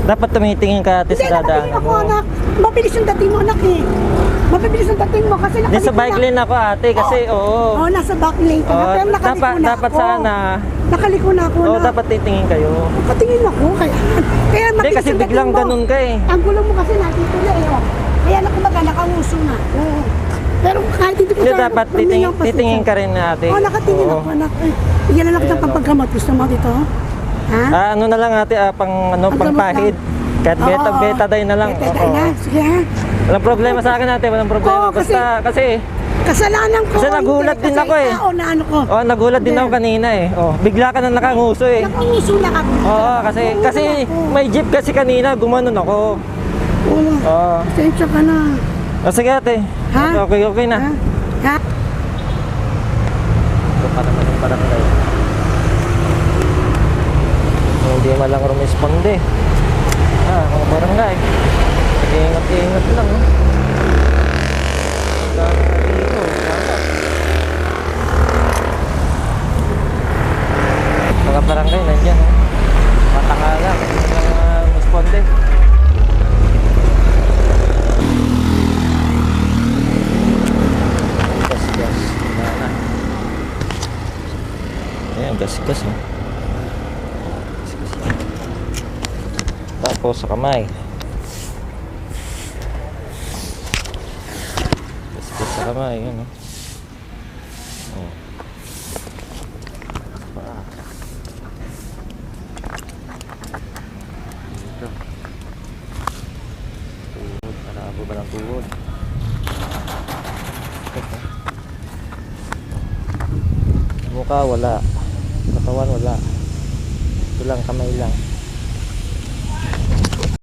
Dapat tumitingin ka ate Hindi, sa nakatingin dadaanan ako, mo. anak. Mabilis yung dating mo, anak eh. Mabilis yung dating mo kasi Hindi sa bike lane ako ate kasi oo. Oo, nasa back lane ka na. Oo, Pero nakaliko dapat, na dapat ako. sana. Nakaliko na ako Oo, na. dapat titingin kayo. Nakatingin ako, kaya. Kaya Hindi mabilis kasi yung dating biglang mo. ganun ka eh. Ang gulo mo kasi nakita na eh. Oh. Kaya nakumaga, nakauso na. Oo. Pero kahit hindi ko Hindi tayo dapat humingi ng pasensya. titingin ka rin ate. Oo, nakatingin Oo. ako, anak. Eh, bigyan na lang kitang Ayan, pampagkamot. Gusto mo dito? Ha? Ano na lang ate, pang ano, Ang pang gamot pahid. Kahit Oo, beta, oo. betadine na lang. Betadine na. Sige ha. Walang problema sa akin ate, walang problema. Oo, kasi- Kasi Kasalanan ko. Kasi nagulat hindi, din ako eh. Kasi ikaw na ano ko. nagulat din ako kanina eh. Bigla ka na nakanguso eh. Nakanguso na ako. Oo, kasi may jeep kasi kanina, gumanon ako. Oo. Oo. Pasensya ka na. Sige ate. Ha? Okay na. Ha? Ha? Ito pa naman yung barangay. Hindi man lang rumisponde. Mga barangay. Ingat-ingat lang. Dito, dapat. Mga barangay nandiyan. Matanga lang. Hindi lang rumisponde. Gas. Wala na. Ayan, gas. Tapos sa kamay. Gas sa kamay, yun. Dito. Tuhod, malabo ba ng tuhod? Mukha wala. Katawan wala. Ito lang, kamay lang.